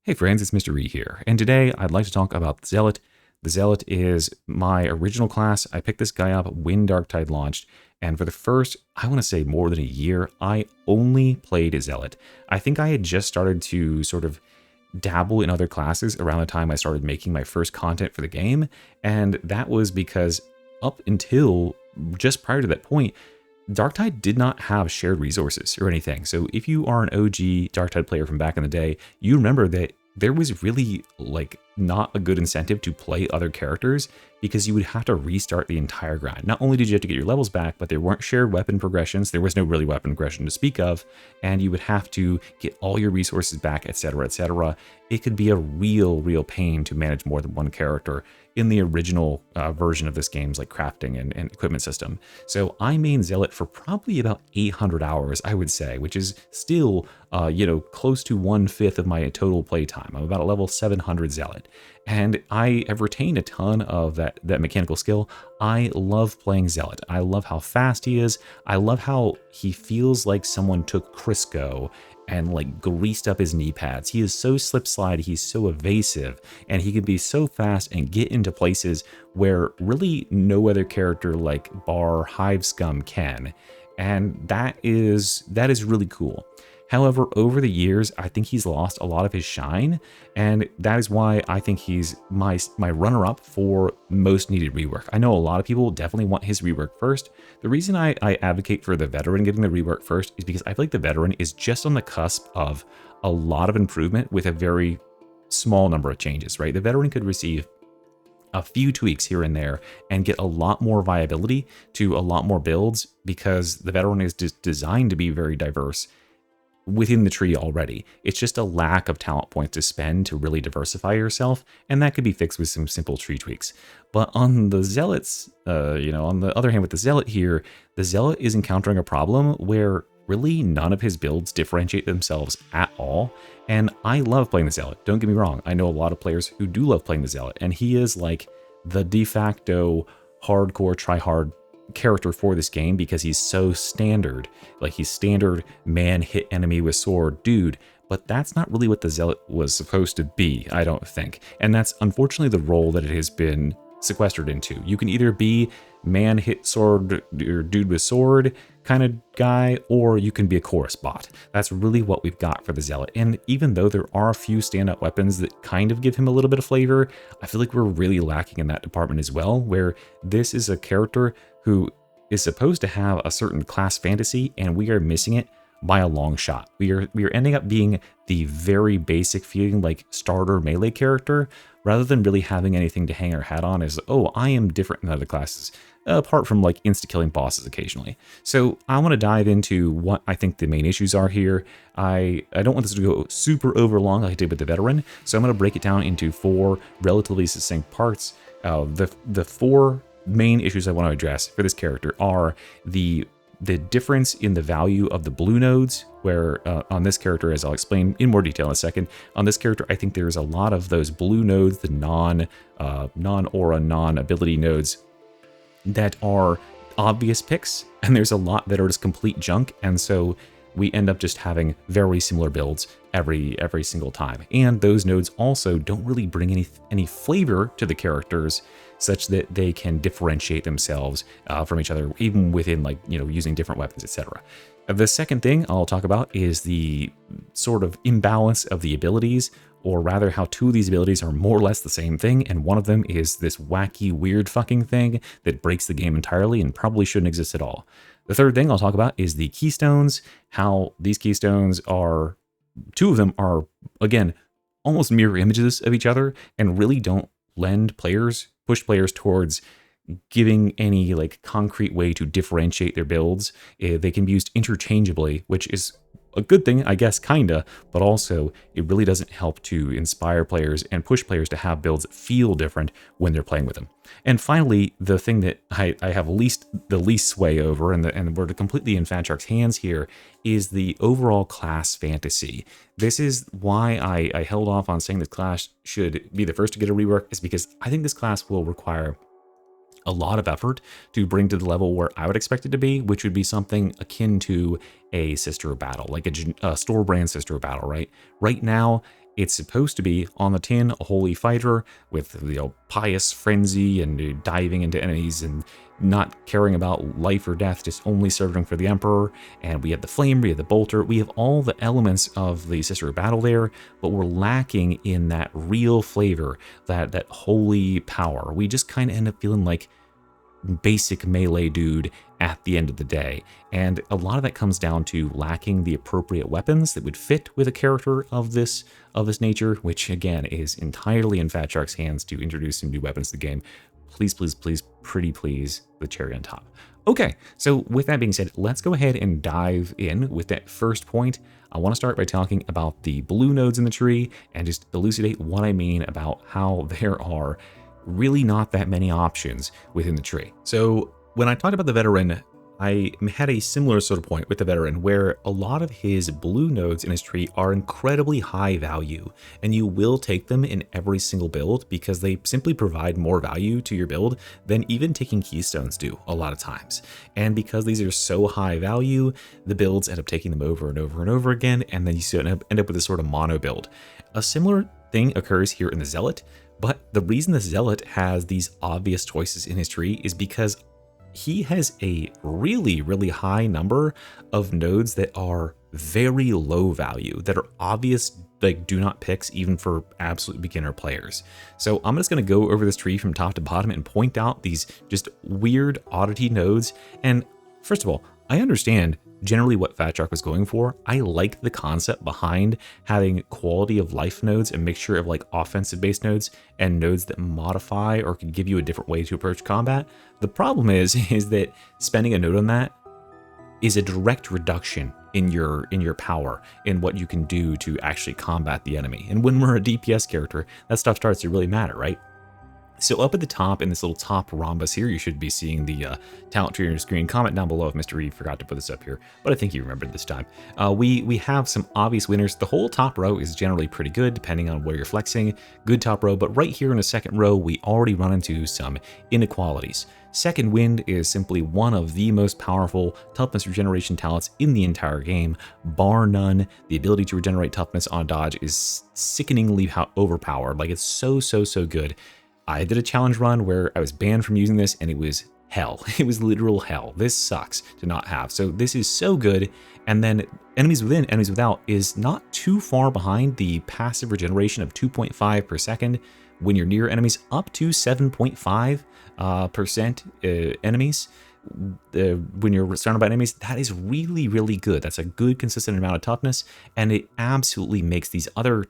Hey friends, it's Mr. E here, and today I'd like to talk about the Zealot. The Zealot is my original class. I picked this guy up when Darktide launched, and for the first, I want to say more than a year, I only played a Zealot. I think I had just started to sort of dabble in other classes around the time I started making my first content for the game, and that was because up until just prior to that point, Darktide did not have shared resources or anything. So if you are an OG Darktide player from back in the day, you remember that there was really like not a good incentive to play other characters because you would have to restart the entire grind. Not only did you have to get your levels back, but there weren't shared weapon progressions. There was no really weapon progression to speak of, and you would have to get all your resources back, etc., etc. It could be a real pain to manage more than one character in the original version of this game's like crafting and equipment system. So I main Zealot for probably about 800 hours, I would say, which is still, close to 1/5 of my total playtime. I'm about a level 700 Zealot, and I have retained a ton of that mechanical skill. I love playing Zealot. I love how fast he is. I love how he feels like someone took Crisco and like greased up his knee pads. He is so slip slide, he's so evasive, and he can be so fast and get into places where really no other character like Bar Hive Scum can. And that is really cool. However, over the years, I think he's lost a lot of his shine, and that is why I think he's my runner-up for most needed rework. I know a lot of people definitely want his rework first. The reason I advocate for the veteran getting the rework first is because I feel like the veteran is just on the cusp of a lot of improvement with a very small number of changes, right? The veteran could receive a few tweaks here and there and get a lot more viability to a lot more builds because the veteran is just designed to be very diverse within the tree already. It's just a lack of talent points to spend to really diversify yourself, and that could be fixed with some simple tree tweaks. But on the Zealots, on the other hand with the Zealot here, the Zealot is encountering a problem where really none of his builds differentiate themselves at all, and I love playing the Zealot, don't get me wrong. I know a lot of players who do love playing the Zealot, and he is like the de facto hardcore try-hard character for this game because he's so standard. Like, he's standard man hit enemy with sword dude, but that's not really what the Zealot was supposed to be, I don't think. And that's unfortunately the role that it has been sequestered into. You can either be man hit sword or dude with sword kind of guy, or you can be a chorus bot. That's really what we've got for the Zealot. And even though there are a few standout weapons that kind of give him a little bit of flavor, I feel like we're really lacking in that department as well, where this is a character who is supposed to have a certain class fantasy, and we are missing it by a long shot. We are ending up being the very basic feeling like starter melee character, rather than really having anything to hang our hat on as, oh, I am different than other classes, apart from like insta-killing bosses occasionally. So I want to dive into what I think the main issues are here. I don't want this to go super over long like I did with the veteran, so I'm going to break it down into 4 relatively succinct parts. The 4 main issues I want to address for this character are the difference in the value of the blue nodes, where on this character, as I'll explain in more detail in a second, on this character, I think there's a lot of those blue nodes, the non-aura, non-ability nodes that are obvious picks, and there's a lot that are just complete junk, and so we end up just having very similar builds every single time. And those nodes also don't really bring any flavor to the characters such that they can differentiate themselves from each other, even within using different weapons, etc. The second thing I'll talk about is the sort of imbalance of the abilities, or rather how 2 of these abilities are more or less the same thing, and one of them is this wacky, weird fucking thing that breaks the game entirely and probably shouldn't exist at all. The third thing I'll talk about is the keystones, how these keystones are, 2 of them are, again, almost mirror images of each other and really don't push players towards giving any like concrete way to differentiate their builds. They can be used interchangeably, which is a good thing, I guess, kinda, but also it really doesn't help to inspire players and push players to have builds that feel different when they're playing with them. And finally, the thing that I have the least sway over, and we're completely in Fatshark's hands here, is the overall class fantasy. This is why I held off on saying this class should be the first to get a rework, is because I think this class will require a lot of effort to bring to the level where I would expect it to be, which would be something akin to a sister battle, like a store brand sister battle, right? Right now, It's supposed to be, on the tin, a holy fighter with, pious frenzy and diving into enemies and not caring about life or death, just only serving for the Emperor. And we have the Flame, we have the Bolter, we have all the elements of the Sister of Battle there, but we're lacking in that real flavor, that holy power. We just kind of end up feeling like basic melee dude at the end of the day. And a lot of that comes down to lacking the appropriate weapons that would fit with a character of this nature, which again is entirely in Fat Shark's hands to introduce some new weapons to the game. Please, please, please, pretty please, the cherry on top. Okay, so with that being said, let's go ahead and dive in with that first point. I want to start by talking about the blue nodes in the tree and just elucidate what I mean about how there are really not that many options within the tree. So when I talked about the veteran, I had a similar sort of point with the veteran where a lot of his blue nodes in his tree are incredibly high value, and you will take them in every single build because they simply provide more value to your build than even taking keystones do a lot of times. And because these are so high value, the builds end up taking them over and over and over again, and then you end up with this sort of mono build. A similar thing occurs here in the Zealot, but the reason the Zealot has these obvious choices in his tree is because he has a really, really high number of nodes that are very low value, that are obvious, like do not picks even for absolute beginner players. So I'm just going to go over this tree from top to bottom and point out these just weird oddity nodes. And first of all, I understand generally what Fat Shark was going for. I like the concept behind having quality of life nodes, a mixture of like offensive based nodes and nodes that modify or can give you a different way to approach combat. The problem is that spending a node on that is a direct reduction in your power, in what you can do to actually combat the enemy. And when we're a DPS character, that stuff starts to really matter, right? So up at the top in this little top rhombus here, you should be seeing the talent tree on your screen. Comment down below if Mr. Reed forgot to put this up here, but I think you remembered this time. We have some obvious winners. The whole top row is generally pretty good depending on where you're flexing. Good top row, but right here in the second row, we already run into some inequalities. Second Wind is simply one of the most powerful toughness regeneration talents in the entire game, bar none. The ability to regenerate toughness on a dodge is sickeningly overpowered. Like, it's so good. I did a challenge run where I was banned from using this, and it was hell. It was literal hell. This sucks to not have. So this is so good. And then enemies within, enemies without is not too far behind the passive regeneration of 2.5 per second when you're near enemies, up to 7.5% enemies. When you're surrounded by enemies, that is really good. That's a good consistent amount of toughness, and it absolutely makes these other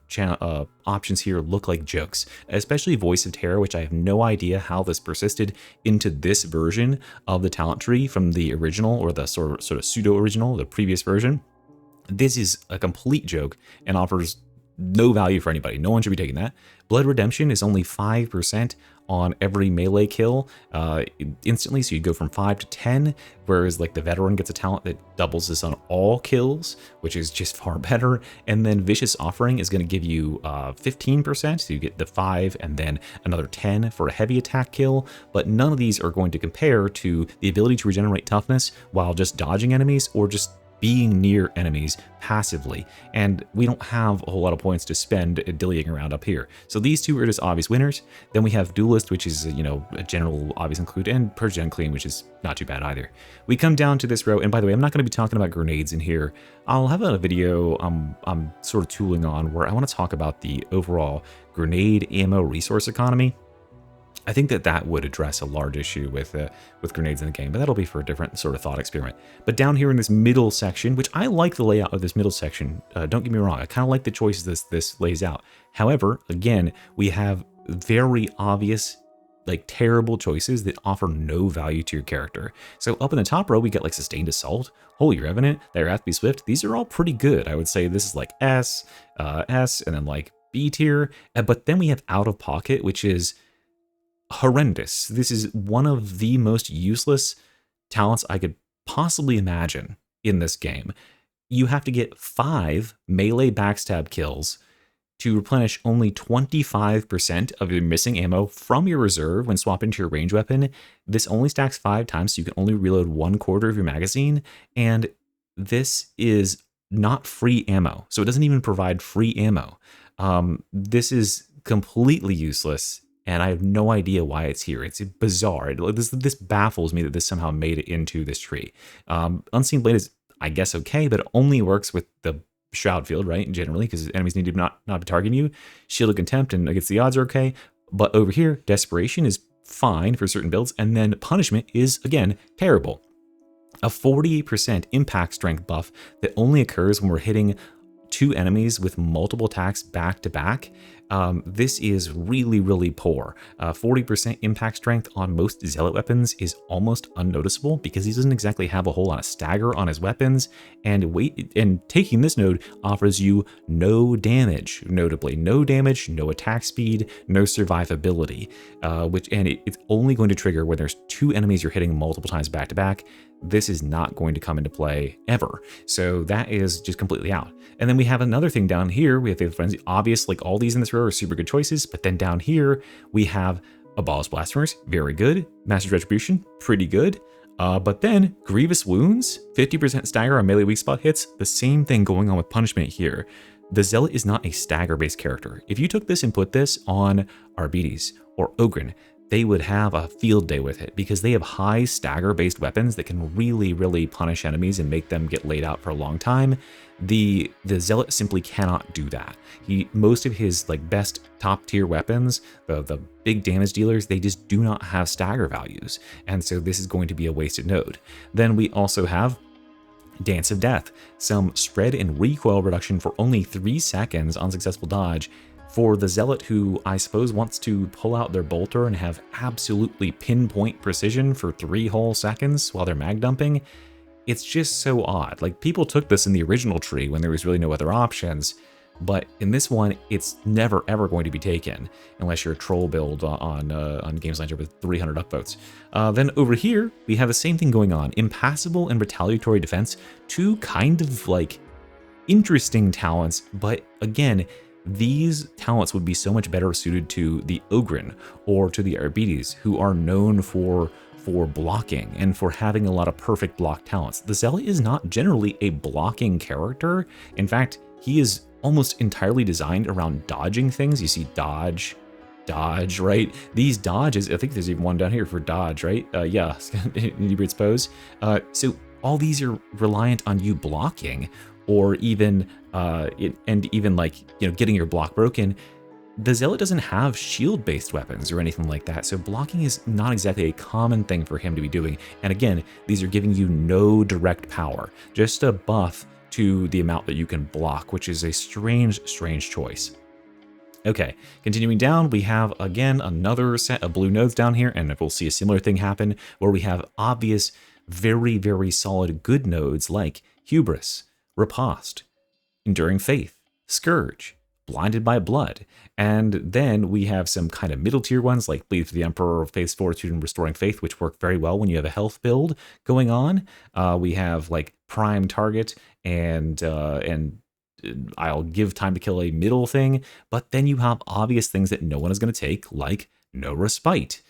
options here look like jokes, especially Voice of Terror, which I have no idea how this persisted into this version of the talent tree from the original, or the sort of pseudo original, the previous version. This is a complete joke and offers no value for anybody. No one should be taking that. Blood Redemption is only 5% on every melee kill instantly, so you go from 5 to 10, whereas like the Veteran gets a talent that doubles this on all kills, which is just far better. And then Vicious Offering is going to give you 15%, so you get the 5 and then another 10 for a heavy attack kill, but none of these are going to compare to the ability to regenerate toughness while just dodging enemies or just being near enemies passively, and we don't have a whole lot of points to spend dillying around up here. So these two are just obvious winners. Then we have Duelist, which is, a general obvious include, and Purge and Clean, which is not too bad either. We come down to this row, and by the way, I'm not going to be talking about grenades in here. I'll have a video I'm sort of tooling on where I want to talk about the overall grenade ammo resource economy. I think that would address a large issue with grenades in the game, but that'll be for a different sort of thought experiment. But down here in this middle section, which I like the layout of this middle section, don't get me wrong, I kind of like the choices this lays out. However, again, we have very obvious, like terrible choices that offer no value to your character. So up in the top row, we get like Sustained Assault, Holy Revenant, There Hath Be Swift. These are all pretty good. I would say this is like S, and then like B tier. But then we have Out of Pocket, which is horrendous. This is one of the most useless talents I could possibly imagine in this game. You have to get 5 melee backstab kills to replenish only 25% of your missing ammo from your reserve when swapped into your range weapon. This only stacks 5 times, so you can only reload 1/4 of your magazine, and this is not free ammo, so it doesn't even provide free ammo. This is completely useless, and I have no idea why it's here. It's bizarre. This baffles me that this somehow made it into this tree. Unseen Blade is, I guess, okay, but it only works with the Shroud field, right? Generally, because enemies need to not be targeting you. Shield of Contempt and against the odds are okay. But over here, Desperation is fine for certain builds, and then Punishment is, again, terrible. A 48% impact strength buff that only occurs when we're hitting 2 enemies with multiple attacks back to back. This is really, really poor. 40% impact strength on most Zealot weapons is almost unnoticeable because he doesn't exactly have a whole lot of stagger on his weapons, and taking this node offers you no damage, notably. No damage, no attack speed, no survivability, it's only going to trigger when there's 2 enemies you're hitting multiple times back to back. This is not going to come into play ever. So that is just completely out. And then we have another thing down here. We have Faithful Frenzy. Obvious, like all these in this row are super good choices. But then down here, we have Abolish Blasphemers. Very good. Master's Retribution. Pretty good. But then Grievous Wounds. 50% stagger on melee weak spot hits. The same thing going on with Punishment here. The Zealot is not a stagger-based character. If you took this and put this on Arbites or Ogren, they would have a field day with it because they have high stagger-based weapons that can really, really punish enemies and make them get laid out for a long time. The Zealot simply cannot do that. Most of his best top-tier weapons, the big damage dealers, they just do not have stagger values, and so this is going to be a wasted node. Then we also have Dance of Death, some spread and recoil reduction for only 3 seconds on successful dodge. For the Zealot who I suppose wants to pull out their bolter and have absolutely pinpoint precision for 3 whole seconds while they're mag dumping, it's just so odd. Like, people took this in the original tree when there was really no other options, but in this one, it's never ever going to be taken unless you're a troll build on Games Launcher with 300 upvotes. Then over here, we have the same thing going on. Impassable and Retaliatory Defense, 2 kind of interesting talents, but again, these talents would be so much better suited to the Ogren or to the Arbites, who are known for blocking and for having a lot of perfect block talents. The Zealot is not generally a blocking character. In fact, he is almost entirely designed around dodging things. You see dodge, right? These dodges, I think there's even one down here for dodge, right? Yeah, Inebriate's Pose. So all these are reliant on you blocking, or even getting your block broken. The Zealot doesn't have shield-based weapons or anything like that, so blocking is not exactly a common thing for him to be doing. And again, these are giving you no direct power, just a buff to the amount that you can block, which is a strange choice. Okay, continuing down, we have again another set of blue nodes down here, and we'll see a similar thing happen where we have obvious, very, very solid good nodes like Hubris, Riposte, Enduring Faith, Scourge, Blinded by Blood, and then we have some kind of middle tier ones like Bleed for the Emperor, Faith's Fortitude, and Restoring Faith, which work very well when you have a health build going on. We have Prime Target and I'll give Time to Kill a middle thing, but then you have obvious things that no one is going to take, like No Respite,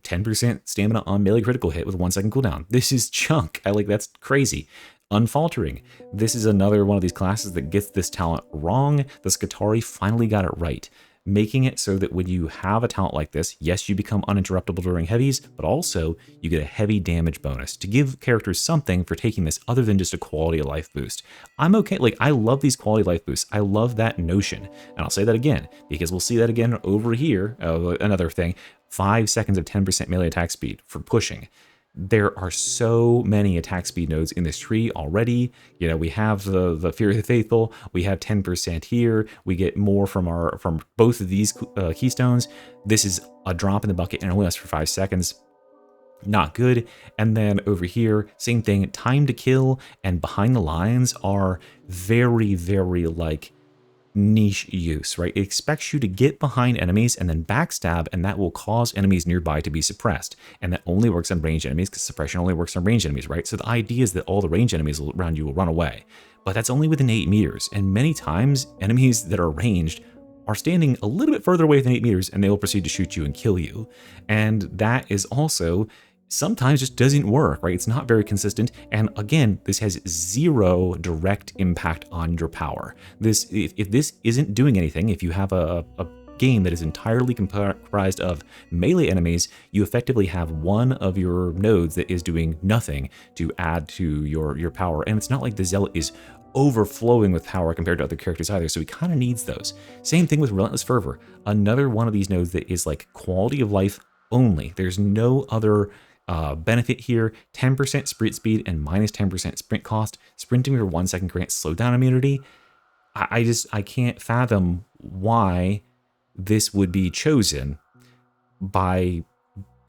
10% stamina on melee critical hit with 1 second cooldown. This is chunk. That's crazy. Unfaltering. This is another one of these classes that gets this talent wrong. The Skitarii finally got it right, making it so that when you have a talent like this, yes, you become uninterruptible during heavies, but also you get a heavy damage bonus to give characters something for taking this other than just a quality of life boost. I'm okay. I love these quality of life boosts. I love that notion. And I'll say that again, because we'll see that again over here. Another thing, 5 seconds of 10% melee attack speed for pushing. There are so many attack speed nodes in this tree already. We have the Fear of the Faithful. We have 10% here. We get more from both of these keystones. This is a drop in the bucket and only lasts for 5 seconds. Not good. And then over here, same thing. Time to Kill and Behind the Lines are very, very niche use, right? It expects you to get behind enemies and then backstab, and that will cause enemies nearby to be suppressed. And that only works on ranged enemies because suppression only works on ranged enemies, right? So the idea is that all the ranged enemies around you will run away. But that's only within 8 meters. And many times, enemies that are ranged are standing a little bit further away than 8 meters, and they will proceed to shoot you and kill you. And that is also sometimes just doesn't work, right? It's not very consistent. And again, this has zero direct impact on your power. If this isn't doing anything, if you have a game that is entirely comprised of melee enemies, you effectively have one of your nodes that is doing nothing to add to your power. And it's not like the Zealot is overflowing with power compared to other characters either, so he kind of needs those. Same thing with Relentless Fervor, another one of these nodes that is like quality of life only. There's no other benefit here. 10% sprint speed and minus 10% sprint cost. Sprinting for 1 second grants slowdown immunity. I can't fathom why this would be chosen by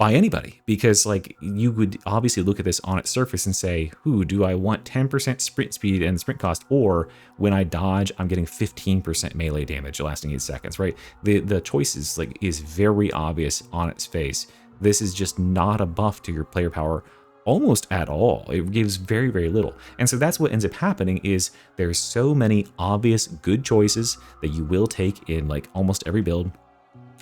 anybody, because like you would obviously look at this on its surface and say, who do I want 10% sprint speed and sprint cost, or when I dodge I'm getting 15% melee damage lasting 8 seconds, right? The choice is very obvious on its face. This is just not a buff to your player power almost at all. It gives very, very little. And so that's what ends up happening is there's so many obvious good choices that you will take in like almost every build.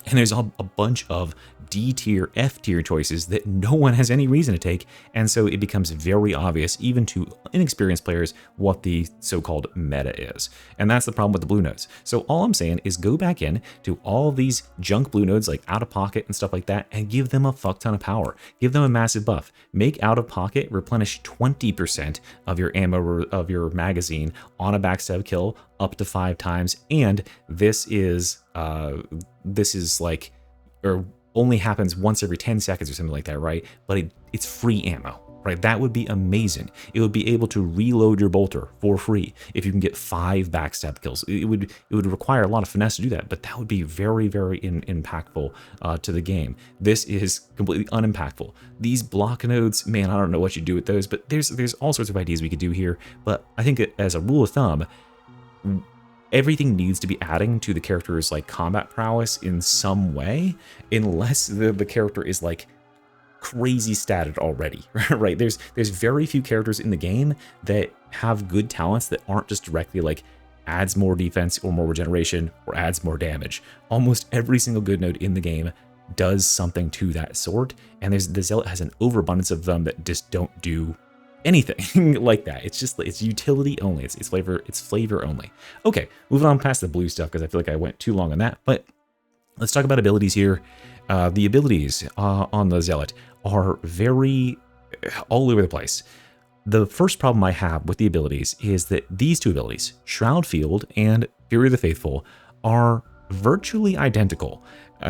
And there's a bunch of D tier, F tier choices that no one has any reason to take. And so it becomes very obvious, even to inexperienced players, what the so-called meta is. And that's the problem with the blue nodes. So all I'm saying is go back in to all these junk blue nodes like Out of Pocket and stuff like that and give them a fuck ton of power. Give them a massive buff. Make Out of Pocket replenish 20% of your ammo of your magazine on a backstab kill up to 5 times. And this is like, or only happens once every 10 seconds or something like that, right? But it's free ammo, right? That would be amazing. It would be able to reload your bolter for free if you can get 5 backstab kills. It would require a lot of finesse to do that, but that would be very, very impactful to the game. This is completely unimpactful. These block nodes, man, I don't know what you do with those, but there's all sorts of ideas we could do here. But I think as a rule of thumb, everything needs to be adding to the character's like combat prowess in some way, unless the character is like crazy statted already, right? There's very few characters in the game that have good talents that aren't just directly like adds more defense or more regeneration or adds more damage. Almost every single good node in the game does something to that sort, and the Zealot has an overabundance of them that just don't do anything like that. It's utility only. It's flavor only. Okay, moving on past the blue stuff because I feel like I went too long on that. But let's talk about abilities here. The abilities on the Zealot are very all over the place. The first problem I have with the abilities is that these two abilities, Shroud Field and Fury of the Faithful, are virtually identical.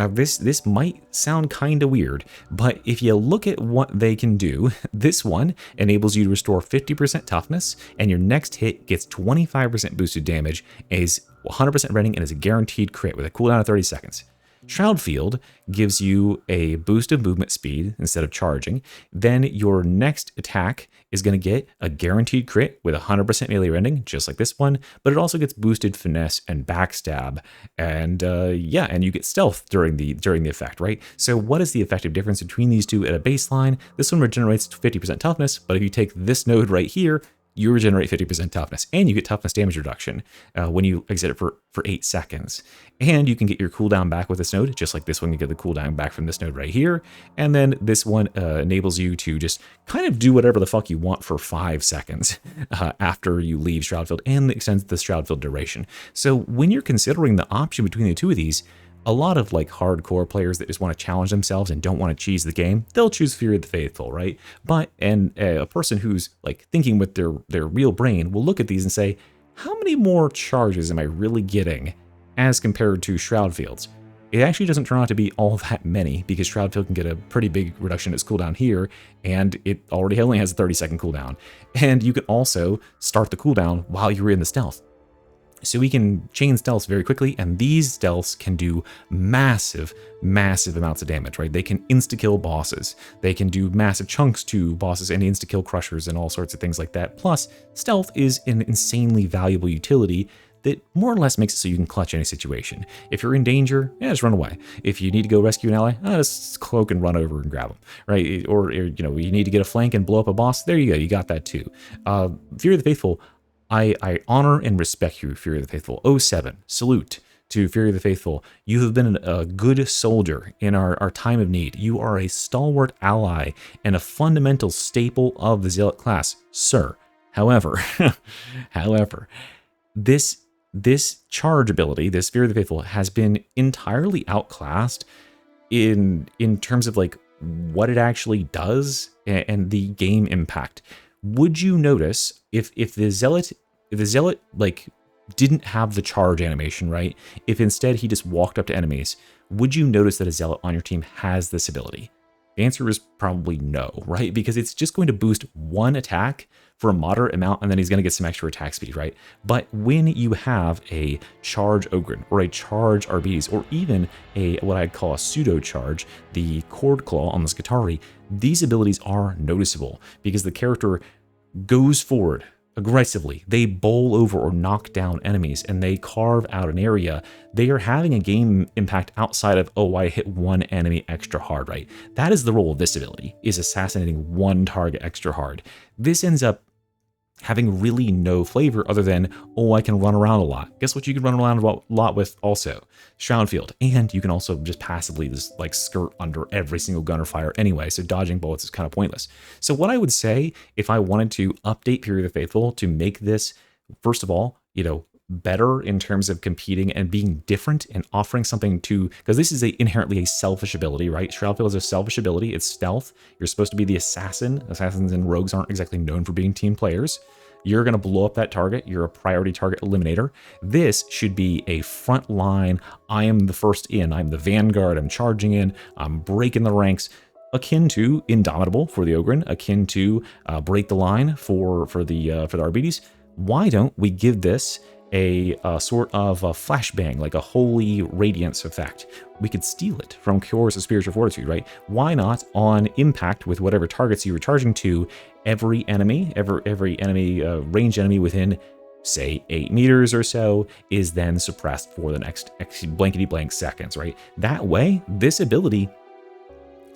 This might sound kind of weird, but if you look at what they can do, this one enables you to restore 50% toughness, and your next hit gets 25% boosted damage, is 100% rending, and is a guaranteed crit with a cooldown of 30 seconds. Shroud Field gives you a boost of movement speed instead of charging. Then your next attack is going to get a guaranteed crit with 100% melee rending, just like this one, but it also gets boosted finesse and backstab, and and you get stealth during the effect, right? So what is the effective difference between these two at a baseline? This one regenerates 50% toughness, but if you take this node right here, you regenerate 50% toughness, and you get toughness damage reduction when you exit it for 8 seconds. And you can get your cooldown back with this node, just like this one, you get the cooldown back from this node right here. And then this one enables you to just kind of do whatever the fuck you want for 5 seconds after you leave Shroud Field, and extends the Shroud Field duration. So when you're considering the option between the two of these, a lot of like hardcore players that just want to challenge themselves and don't want to cheese the game, they'll choose Fury of the Faithful, right? But a person who's like thinking with their real brain will look at these and say, how many more charges am I really getting as compared to Shroud Fields? It actually doesn't turn out to be all that many, because Shroud Field can get a pretty big reduction in its cooldown here, and it already only has a 30-second cooldown. And you can also start the cooldown while you're in the stealth. So we can chain stealths very quickly, and these stealths can do massive, massive amounts of damage, right? They can insta-kill bosses. They can do massive chunks to bosses and insta-kill crushers and all sorts of things like that. Plus, stealth is an insanely valuable utility that more or less makes it so you can clutch any situation. If you're in danger, just run away. If you need to go rescue an ally, just cloak and run over and grab them, right? Or you need to get a flank and blow up a boss, there you go, you got that too. Fury of the Faithful, I honor and respect you, Fury of the Faithful. 07, salute to Fury of the Faithful. You have been a good soldier in our time of need. You are a stalwart ally and a fundamental staple of the Zealot class, sir. However, this charge ability, this Fury of the Faithful, has been entirely outclassed in terms of like what it actually does and the game impact. Would you notice if the Zealot like didn't have the charge animation, right? If instead he just walked up to enemies, would you notice that a Zealot on your team has this ability? The answer is probably no, right? Because it's just going to boost one attack for a moderate amount, and then he's going to get some extra attack speed, right? But when you have a charge Ogryn or a charge Arbides, or even a what I'd call a pseudo charge, the Cord Claw on the Skitarii, these abilities are noticeable because the character goes forward aggressively. They bowl over or knock down enemies, and they carve out an area. They are having a game impact outside of, oh, I hit one enemy extra hard, right? That is the role of this ability, is assassinating one target extra hard. This ends up having really no flavor other than, oh, I can run around a lot. Guess what you can run around a lot with also? Shroudfield. And you can also just passively just like skirt under every single gunner fire anyway, so dodging bullets is kind of pointless. So what I would say if I wanted to update Fury of the Faithful to make this, first of all, better in terms of competing and being different and offering something to, because this is inherently a selfish ability, right? Shroudfield is a selfish ability. It's stealth. You're supposed to be the assassin. Assassins and rogues aren't exactly known for being team players. You're going to blow up that target. You're a priority target eliminator. This should be a front line. I am the first in. I'm the vanguard. I'm charging in. I'm breaking the ranks. Akin to Indomitable for the Ogryn. Akin to Break the Line for the Arbides. Why don't we give this a sort of a flashbang, like a holy radiance effect? We could steal it from Cures of Spiritual Fortitude, right? Why not on impact with whatever targets you were charging to, every enemy, ranged enemy within, say, 8 meters or so, is then suppressed for the next blankety blank seconds, right? That way, this ability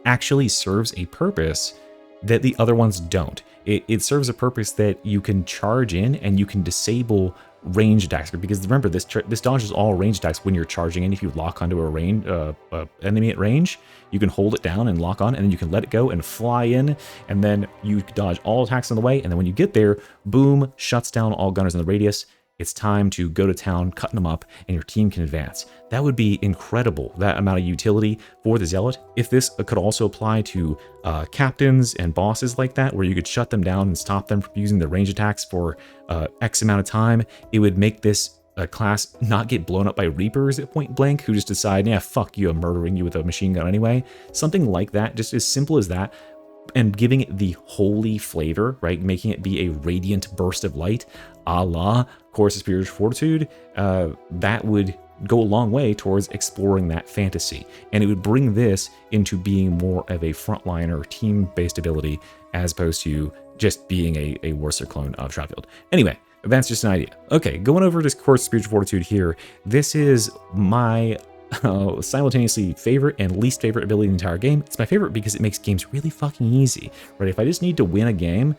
actually serves a purpose that the other ones don't. It serves a purpose that you can charge in and you can disable range attacks, because remember, this dodges all range attacks when you're charging in. If you lock onto a range enemy at range, you can hold it down and lock on, and then you can let it go and fly in, and then you dodge all attacks on the way, and then when you get there, boom, shuts down all gunners in the radius. It's time to go to town, cutting them up, and your team can advance. That would be incredible, that amount of utility for the Zealot. If this could also apply to captains and bosses like that, where you could shut them down and stop them from using their range attacks for X amount of time, it would make this class not get blown up by Reapers at point blank, who just decide, yeah, fuck you, I'm murdering you with a machine gun anyway. Something like that, just as simple as that, and giving it the holy flavor, right? Making it be a radiant burst of light, a la Chorus of Spiritual Fortitude, that would go a long way towards exploring that fantasy. And it would bring this into being more of a frontliner, team-based ability, as opposed to just being a worser clone of Shroudfield. Anyway, that's just an idea. Okay, going over to Chorus of Spiritual Fortitude here, this is my simultaneously favorite and least favorite ability in the entire game. It's my favorite because it makes games really fucking easy, right? If I just need to win a game,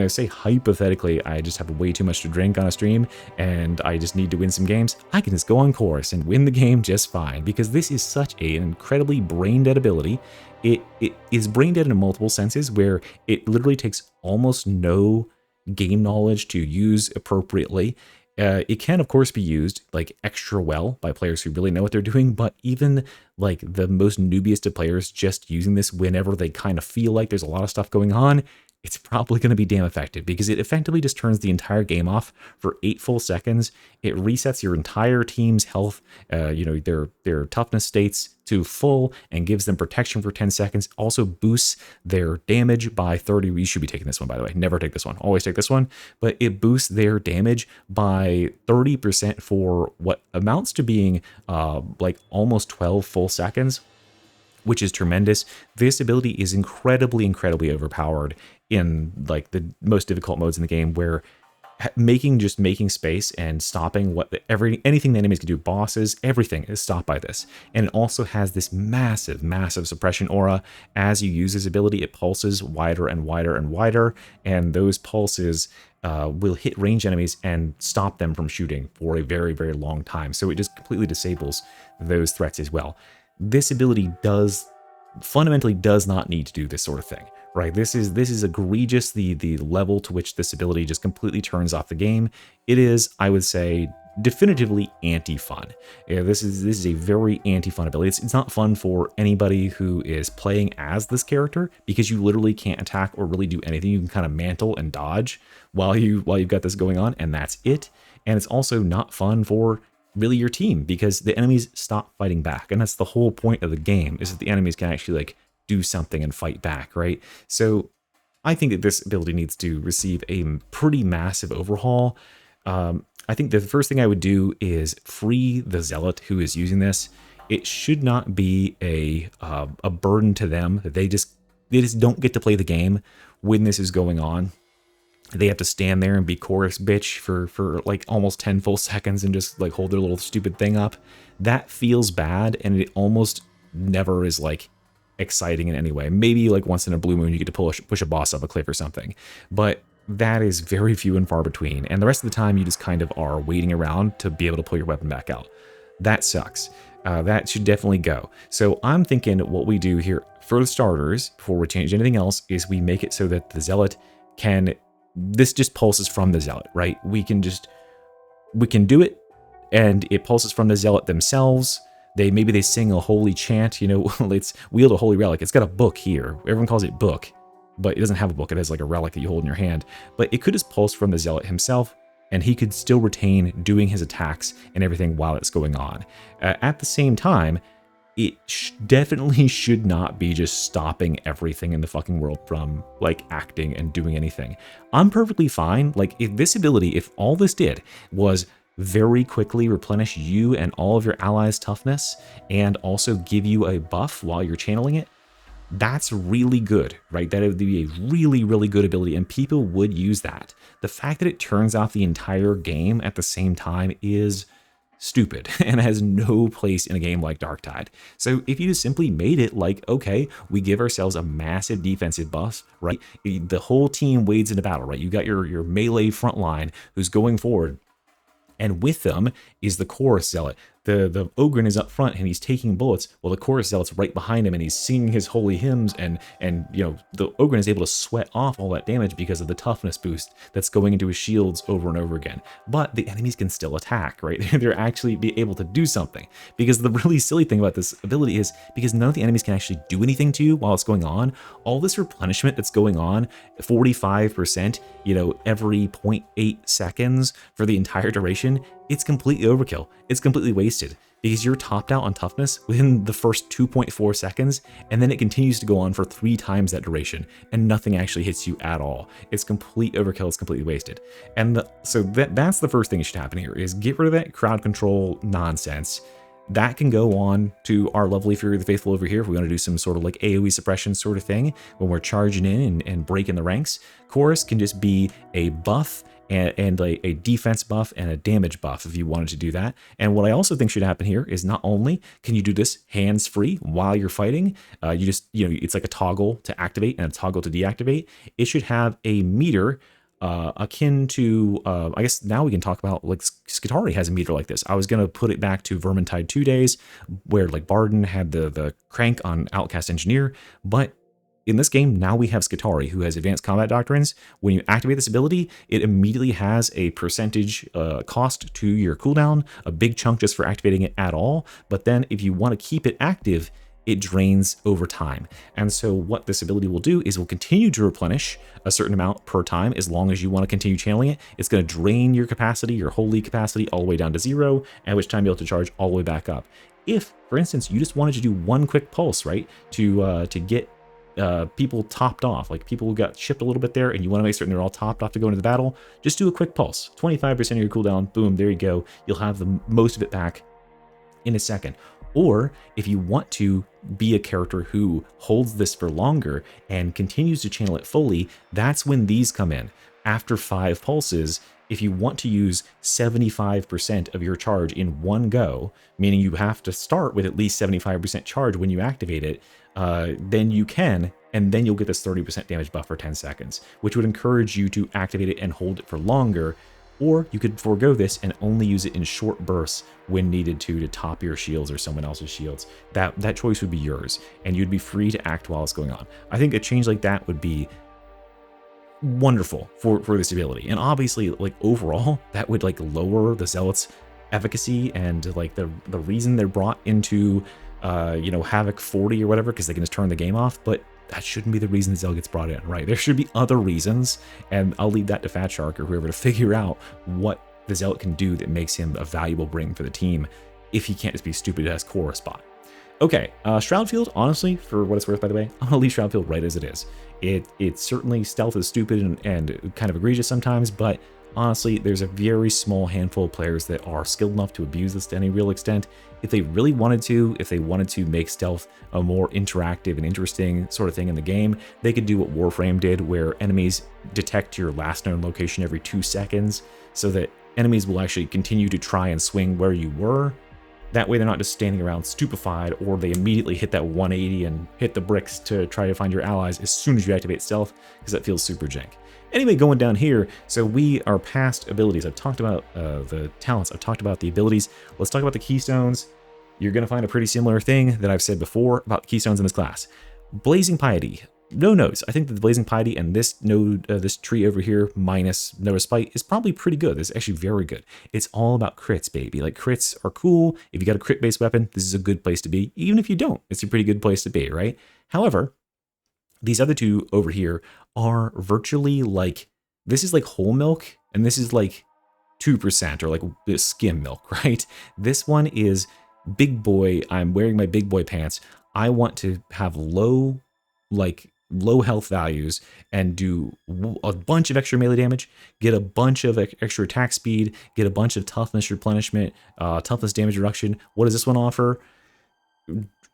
say hypothetically I just have way too much to drink on a stream and I just need to win some games, I can just go on Chorus and win the game just fine, because this is such an incredibly brain dead ability. It is brain dead in multiple senses, where it literally takes almost no game knowledge to use appropriately. It can, of course, be used like extra well by players who really know what they're doing, but even like the most newbiest of players just using this whenever they kind of feel like there's a lot of stuff going on, it's probably going to be damn effective, because it effectively just turns the entire game off for 8 full seconds. It resets your entire team's health, their toughness states to full, and gives them protection for 10 seconds. Also boosts their damage by 30. You should be taking this one, by the way. Never take this one. Always take this one. But it boosts their damage by 30% for what amounts to being like almost 12 full seconds, which is tremendous. This ability is incredibly overpowered in like the most difficult modes in the game, where making space and stopping anything the enemies can do, bosses, everything is stopped by this. And it also has this massive suppression aura. As you use this ability, it pulses wider and wider and wider, and those pulses will hit range enemies and stop them from shooting for a very long time. So it just completely disables those threats as well. This ability fundamentally does not need to do this sort of thing. Right, this is egregious, the level to which this ability just completely turns off the game. It is, I would say, definitively anti-fun. Yeah, this is a very anti-fun ability. It's not fun for anybody who is playing as this character, because you literally can't attack or really do anything. You can kind of mantle and dodge while you've got this going on, and that's it. And it's also not fun for really your team, because the enemies stop fighting back, and that's the whole point of the game, is that the enemies can actually like do something and fight back, right? So I think that this ability needs to receive a pretty massive overhaul. I think the first thing I would do is free the Zealot who is using this. It should not be a burden to them. They just don't get to play the game when this is going on. They have to stand there and be chorus bitch for like almost 10 full seconds and just like hold their little stupid thing up. That feels bad, and it almost never is like exciting in any way. Maybe like once in a blue moon you get to push a boss up a cliff or something, but that is very few and far between, and the rest of the time you just kind of are waiting around to be able to pull your weapon back out. That sucks. That should definitely go. So I'm thinking what we do here for the starters, before we change anything else, is we make it so that the Zealot this just pulses from the Zealot, right? We can do it, and it pulses from the Zealot themselves. Maybe they sing a holy chant, you know, let's wield a holy relic. It's got a book here. Everyone calls it book, but it doesn't have a book. It has like a relic that you hold in your hand. But it could just pulse from the Zealot himself, and he could still retain doing his attacks and everything while it's going on. At the same time, it definitely should not be just stopping everything in the fucking world from like acting and doing anything. I'm perfectly fine. Like if all this did was very quickly replenish you and all of your allies' toughness, and also give you a buff while you're channeling it, that's really good, right? That would be a really good ability, and people would use that. The fact that it turns off the entire game at the same time is stupid and has no place in a game like Darktide. So if you just simply made it like, okay, we give ourselves a massive defensive buff, right? The whole team wades into battle, right? You got your melee front line who's going forward, and with them is the chorus Zealot. The Ogren is up front and he's taking bullets, while the chorus Zealot's right behind him and he's singing his holy hymns, and you know, the Ogren is able to sweat off all that damage because of the toughness boost that's going into his shields over and over again. But the enemies can still attack, right? They're actually be able to do something, because the really silly thing about this ability is because none of the enemies can actually do anything to you while it's going on. All this replenishment that's going on, 45%, you know, every 0.8 seconds for the entire duration, it's completely overkill. It's completely wasted, because you're topped out on toughness within the first 2.4 seconds, and then it continues to go on for 3 times that duration, and nothing actually hits you at all. It's complete overkill. It's completely wasted. And so that's the first thing that should happen here, is get rid of that crowd control nonsense. That can go on to our lovely Fury of the Faithful over here if we want to do some sort of like AoE suppression sort of thing when we're charging in and breaking the ranks. Chorus can just be a buff and a defense buff and a damage buff if you wanted to do that. And what I also think should happen here is not only can you do this hands-free while you're fighting, it's like a toggle to activate and a toggle to deactivate. It should have a meter akin to, I guess now we can talk about, like, Skitarii has a meter like this. I was going to put it back to Vermintide 2 days, where like Barden had the crank on Outcast Engineer, but in this game, now we have Skitarii, who has advanced combat doctrines. When you activate this ability, it immediately has a percentage cost to your cooldown, a big chunk just for activating it at all. But then if you want to keep it active, it drains over time. And so what this ability will do is will continue to replenish a certain amount per time as long as you want to continue channeling it. It's going to drain your capacity, your holy capacity, all the way down to 0, at which time you'll be able to charge all the way back up. If, for instance, you just wanted to do one quick pulse, right, to get people topped off, like people who got shipped a little bit there and you want to make certain they're all topped off to go into the battle, just do a quick pulse. 25% of your cooldown, boom, there you go. You'll have the most of it back in a second. Or if you want to be a character who holds this for longer and continues to channel it fully, that's when these come in. After 5 pulses, if you want to use 75% of your charge in one go, meaning you have to start with at least 75% charge when you activate it, then you can, and then you'll get this 30% damage buff for 10 seconds, which would encourage you to activate it and hold it for longer. Or you could forego this and only use it in short bursts when needed to top your shields or someone else's shields. That choice would be yours, and you'd be free to act while it's going on. I think a change like that would be wonderful for this ability. And obviously, like, overall, that would like lower the Zealot's efficacy and like the reason they're brought into you know, Havoc 40 or whatever, because they can just turn the game off. But that shouldn't be the reason the Zealot gets brought in, right? There should be other reasons, and I'll leave that to Fat Shark or whoever to figure out what the Zealot can do that makes him a valuable bring for the team, if he can't just be stupid as core spot. Okay, Shroudfield, honestly, for what it's worth, by the way, I'm gonna leave Shroudfield right as it is. It's certainly stealth is stupid and kind of egregious sometimes, but honestly, there's a very small handful of players that are skilled enough to abuse this to any real extent. If they really wanted to, if they wanted to make stealth a more interactive and interesting sort of thing in the game, they could do what Warframe did, where enemies detect your last known location every 2 seconds, so that enemies will actually continue to try and swing where you were. That way they're not just standing around stupefied, or they immediately hit that 180 and hit the bricks to try to find your allies as soon as you activate stealth, because that feels super jank. Anyway, going down here, so we are past abilities. I've talked about the talents. I've talked about the abilities. Let's talk about the keystones. You're going to find a pretty similar thing that I've said before about keystones in this class. Blazing Piety. No notes. I think that the Blazing Piety and this node, this tree over here, minus no respite, is probably pretty good. It's actually very good. It's all about crits, baby. Like, crits are cool. If you got a crit-based weapon, this is a good place to be. Even if you don't, it's a pretty good place to be, right? However, these other two over here are virtually like, this is like whole milk, and this is like 2% or like skim milk, right? This one is big boy. I'm wearing my big boy pants. I want to have low health values and do a bunch of extra melee damage, get a bunch of extra attack speed, get a bunch of toughness replenishment, toughness damage reduction. What does this one offer?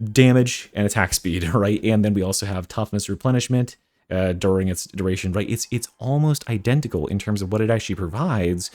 Damage and attack speed, right? And then we also have toughness replenishment during its duration, right? It's almost identical in terms of what it actually provides.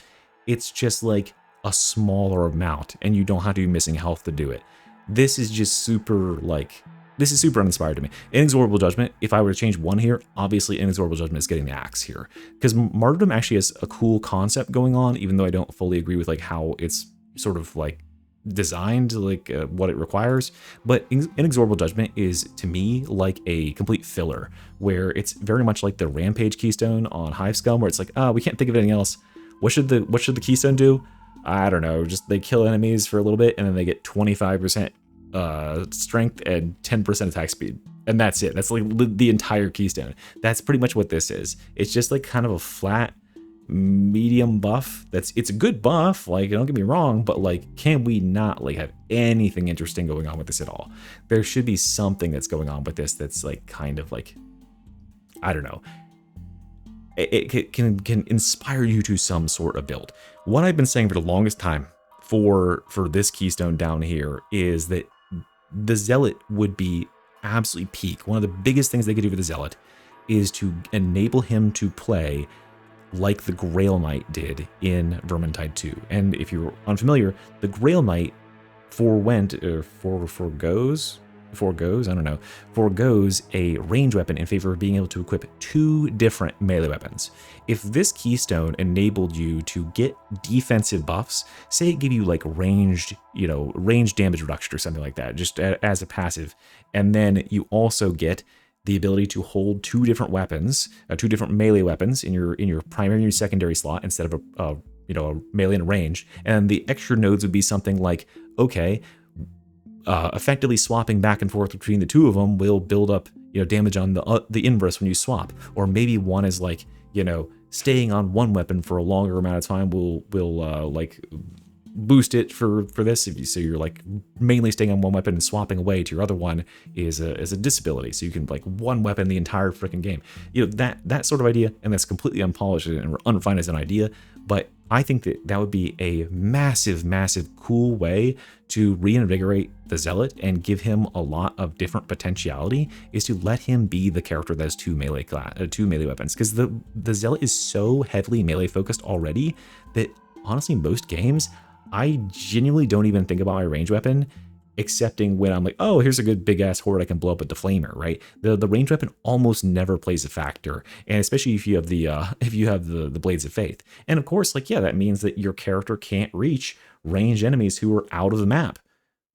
It's just like a smaller amount, and you don't have to be missing health to do it. This is just super, like, this is super uninspired to me. Inexorable Judgment, if I were to change one here, obviously Inexorable Judgment is getting the axe here, because Martyrdom actually has a cool concept going on, even though I don't fully agree with like how it's sort of like designed, like what it requires. But Inexorable Judgment is, to me, like a complete filler, where it's very much like the Rampage Keystone on Hivescum, where it's like, we can't think of anything else. What should the Keystone do? I don't know. Just they kill enemies for a little bit, and then they get 25% strength and 10% attack speed, and that's it. That's like the entire Keystone. That's pretty much what this is. It's just like kind of a flat medium buff. It's a good buff, like, don't get me wrong, but like, can we not like have anything interesting going on with this at all? There should be something that's going on with this that's like kind of like, I don't know, it can inspire you to some sort of build. What I've been saying for the longest time for this Keystone down here is that the Zealot would be absolutely peak. One of the biggest things they could do for the Zealot is to enable him to play like the Grail Knight did in Vermintide 2. And if you're unfamiliar, the Grail Knight forgoes a range weapon in favor of being able to equip 2 different melee weapons. If this Keystone enabled you to get defensive buffs, say it gave you like ranged damage reduction or something like that, just as a passive, and then you also get the ability to hold 2 different weapons, 2 different melee weapons in your primary and secondary slot instead of a melee and a range, and the extra nodes would be something like, okay, effectively swapping back and forth between the 2 of them will build up damage on the inverse when you swap, or maybe one is like staying on one weapon for a longer amount of time will like boost it for this. If you, so you're like mainly staying on one weapon and swapping away to your other one is a disability. So you can like one weapon the entire freaking game. You know, that sort of idea, and that's completely unpolished and unrefined as an idea. But I think that would be a massive, massive cool way to reinvigorate the Zealot and give him a lot of different potentiality, is to let him be the character that has two melee weapons. Because the Zealot is so heavily melee focused already that honestly, most games, I genuinely don't even think about my range weapon, excepting when I'm like, oh, here's a good big ass horde I can blow up with the flamer, right? The range weapon almost never plays a factor, and especially if you have the blades of faith. And of course, like, yeah, that means that your character can't reach ranged enemies who are out of the map.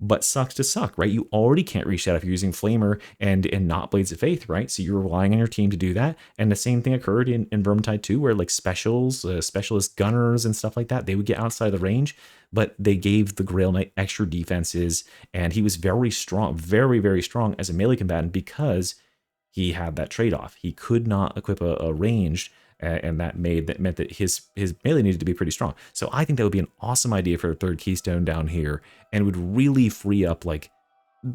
But sucks to suck, right? You already can't reach that if you're using Flamer and not Blades of Faith, right? So you're relying on your team to do that. And the same thing occurred in Vermintide 2, where like specialist gunners and stuff like that, they would get outside the range, but they gave the Grail Knight extra defenses, and he was very strong, very, very strong as a melee combatant because he had that trade-off. He could not equip a ranged, and that meant that his melee needed to be pretty strong. So I think that would be an awesome idea for a third Keystone down here, and would really free up, like,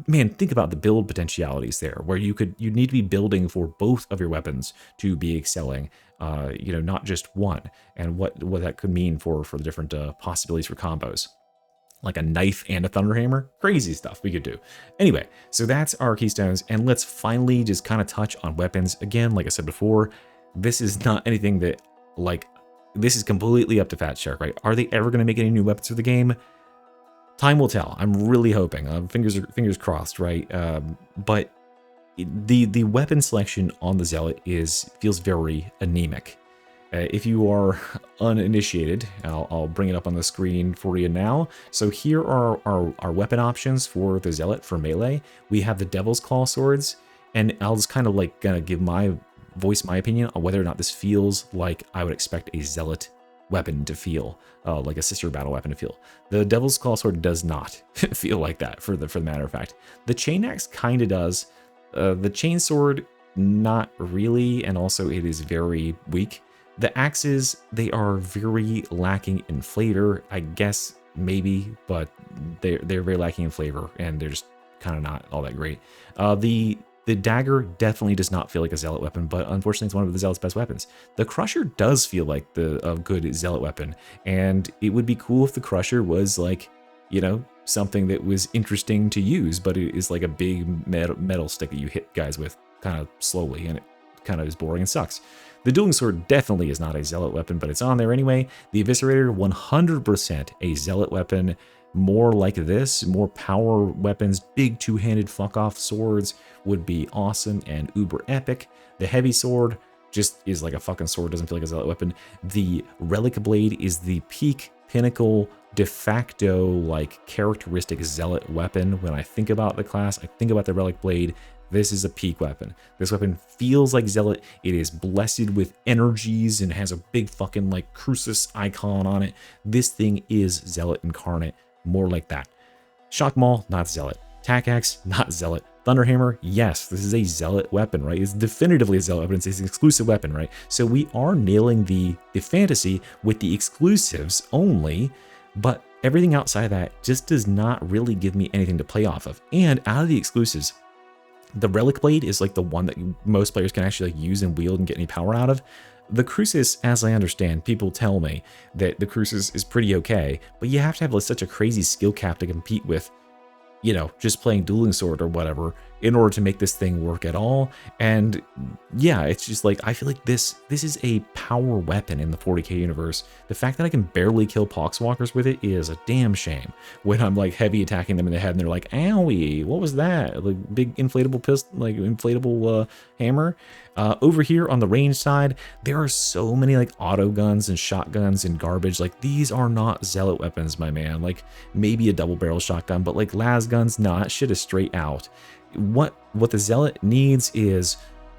man, think about the build potentialities there, where you need to be building for both of your weapons to be excelling, you know, not just one, and what that could mean for the different possibilities for combos. Like a knife and a thunderhammer, crazy stuff we could do. Anyway, so that's our Keystones, and let's finally just kind of touch on weapons. Again, like I said before, this is not anything that, like, this is completely up to Fat Shark, right? Are they ever going to make any new weapons for the game? Time will tell. I'm really hoping. Fingers crossed, right? But the weapon selection on the Zealot feels very anemic. If you are uninitiated, I'll bring it up on the screen for you now. So here are our weapon options for the Zealot for melee. We have the Devil's Claw swords, and I'll just kind of like give my opinion on whether or not this feels like I would expect a Zealot weapon to feel, like a sister battle weapon to feel. The Devil's Claw sword does not feel like that, for the matter of fact. The Chain Axe kind of does. The Chain Sword, not really, and also it is very weak. The axes, they are very lacking in flavor, I guess, maybe, but they're very lacking in flavor, and they're just kind of not all that great. The dagger definitely does not feel like a Zealot weapon, but unfortunately it's one of the Zealot's best weapons. The Crusher does feel like a good Zealot weapon, and it would be cool if the Crusher was like, you know, something that was interesting to use, but it is like a big metal stick that you hit guys with kind of slowly, and it kind of is boring and sucks. The Dueling Sword definitely is not a Zealot weapon, but it's on there anyway. The Eviscerator, 100% a Zealot weapon. More like this, more power weapons, big two-handed fuck-off swords would be awesome and uber epic. The Heavy Sword just is like a fucking sword, doesn't feel like a Zealot weapon. The Relic Blade is the peak, pinnacle, de facto, like, characteristic Zealot weapon. When I think about the class, I think about the Relic Blade. This is a peak weapon. This weapon feels like Zealot. It is blessed with energies and has a big fucking, like, Crucis icon on it. This thing is Zealot incarnate. More like that. Shock Maul, not Zealot. Tack Axe, not Zealot. Thunderhammer, yes, this is a Zealot weapon, right? It's definitively a Zealot weapon. It's an exclusive weapon, right? So we are nailing the fantasy with the exclusives only, but everything outside of that just does not really give me anything to play off of. And out of the exclusives, the Relic Blade is like the one that most players can actually like use and wield and get any power out of. The Crucis, as I understand, people tell me that the Crucis is pretty okay, but you have to have like such a crazy skill cap to compete with, you know, just playing Dueling Sword or whatever in order to make this thing work at all. And yeah, it's just like, I feel like this is a power weapon in the 40k universe. The fact that I can barely kill Poxwalkers with it is a damn shame when I'm like heavy attacking them in the head and they're like, owie, what was that? Like big inflatable pistol, like inflatable hammer. Over here on the range side, there are so many like auto guns and shotguns and garbage. Like these are not Zealot weapons, my man. Like maybe a double barrel shotgun, but like las guns, nah, that shit is straight out. What the Zealot needs is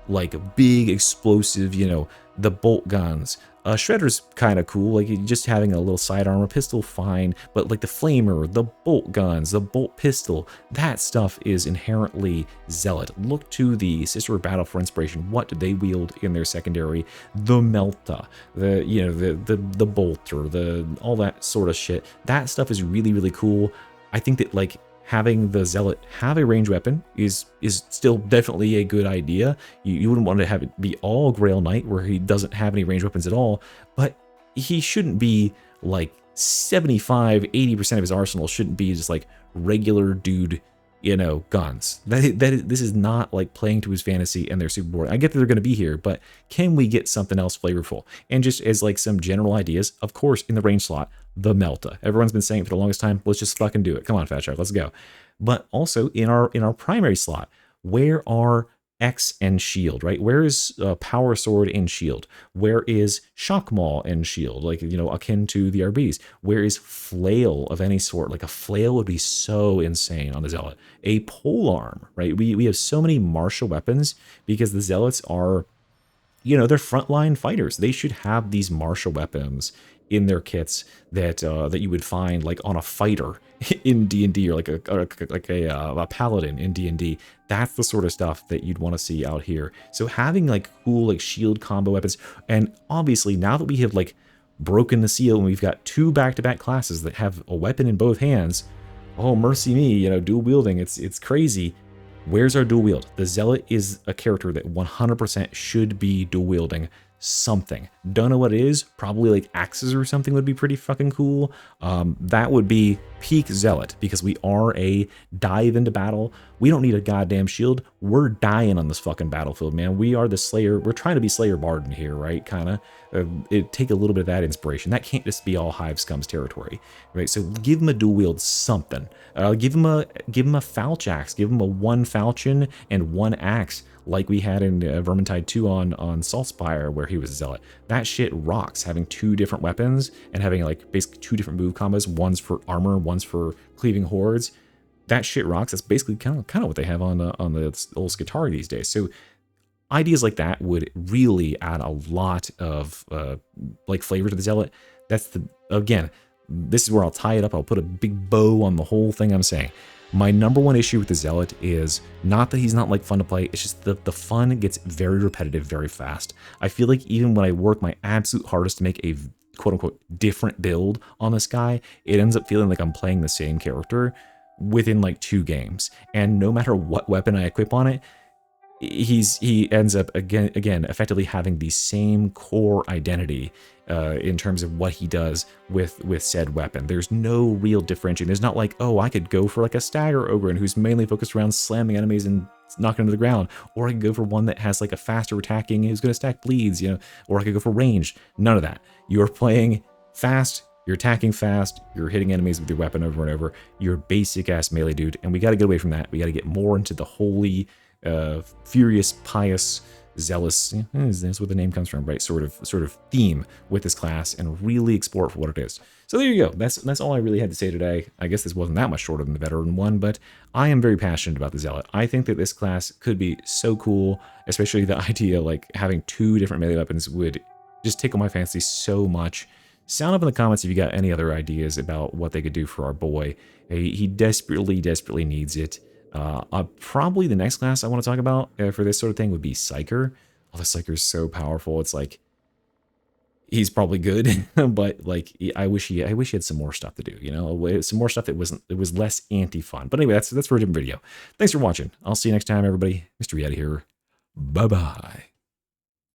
like big explosive, you know, the bolt guns. Shredder's kind of cool, like just having a little sidearm, a pistol, fine, but like the flamer, the bolt guns, the bolt pistol, that stuff is inherently Zealot. Look to the Sister Battle for inspiration. What did they wield in their secondary? The Melta, the, you know, the bolter, the all that sort of shit. That stuff is really, really cool. I think that like having the Zealot have a ranged weapon is still definitely a good idea. You wouldn't want to have it be all Grail Knight where he doesn't have any ranged weapons at all, but he shouldn't be like 75-80% of his arsenal shouldn't be just like regular dude, you know, guns. This is not like playing to his fantasy and they're super boring. I get that they're going to be here, but can we get something else flavorful? And just as like some general ideas, of course, in the range slot, the Melta. Everyone's been saying it for the longest time. Let's just fucking do it. Come on, Fat Shark, let's go. But also in our primary slot, where are X and Shield, right? Where is Power Sword and Shield? Where is Shock Maul and Shield? Like, you know, akin to the RBs. Where is Flail of any sort? Like a Flail would be so insane on the Zealot. A Polearm, right? We have so many martial weapons because the Zealots are, you know, they're frontline fighters. They should have these martial weapons in their kits that that you would find like on a fighter in D&D or like a paladin in D&D. That's the sort of stuff that you'd want to see out here. So having like cool like shield combo weapons, and obviously now that we have like broken the seal and we've got two back-to-back classes that have a weapon in both hands, oh mercy me, you know, dual wielding, it's crazy. Where's our dual wield? The Zealot is a character that 100% should be dual wielding something. Don't know what it is. Probably like axes or something would be pretty fucking cool. That would be peak Zealot because we are a dive into battle. We don't need a goddamn shield. We're dying on this fucking battlefield, man. We are the Slayer. We're trying to be Slayer Barden here, right? Kind of. It take a little bit of that inspiration. That can't just be all Hive Scum's territory, right? So give him a dual wield something. Give him a Falch axe. Give him a one falchion and one axe, like we had in Vermintide 2 on Saltspire, where he was a Zealot. That shit rocks, having two different weapons and having like basically two different move combos. One's for armor, one's for cleaving hordes. That shit rocks. That's basically kind of what they have on the old Skitarii these days. So ideas like that would really add a lot of like flavor to the Zealot. That's again, this is where I'll tie it up. I'll put a big bow on the whole thing I'm saying. My number one issue with the Zealot is not that he's not like fun to play, it's just the fun gets very repetitive very fast. I feel like even when I work my absolute hardest to make a quote-unquote different build on this guy, it ends up feeling like I'm playing the same character within like 2 games. And no matter what weapon I equip on it, he ends up again effectively having the same core identity in terms of what he does with said weapon. There's no real differentiation. There's not like, oh, I could go for like a stagger ogre who's mainly focused around slamming enemies and knocking them to the ground, or I could go for one that has like a faster attacking who's going to stack bleeds, you know, or I could go for range. None of that. You're playing fast. You're attacking fast, you're hitting enemies with your weapon over and over, you're a basic ass melee dude, and we got to get away from that. We got to get more into the holy, furious, pious, zealous, that's where the name comes from, right? Sort of theme with this class, and really explore it for what it is. So there you go. That's all I really had to say today. I guess this wasn't that much shorter than the veteran one, but I am very passionate about the Zealot. I think that this class could be so cool, especially the idea like having 2 different melee weapons would just tickle my fancy so much. Sound up in the comments if you got any other ideas about what they could do for our boy. He desperately, desperately needs it. Probably the next class I want to talk about for this sort of thing would be Psyker. Oh, the Psyker's so powerful. It's like, he's probably good, but like, I wish he had some more stuff to do, you know, some more stuff that was less anti-fun. But anyway, that's for a different video. Thanks for watching. I'll see you next time, everybody. Mr. Yeti here. Bye-bye.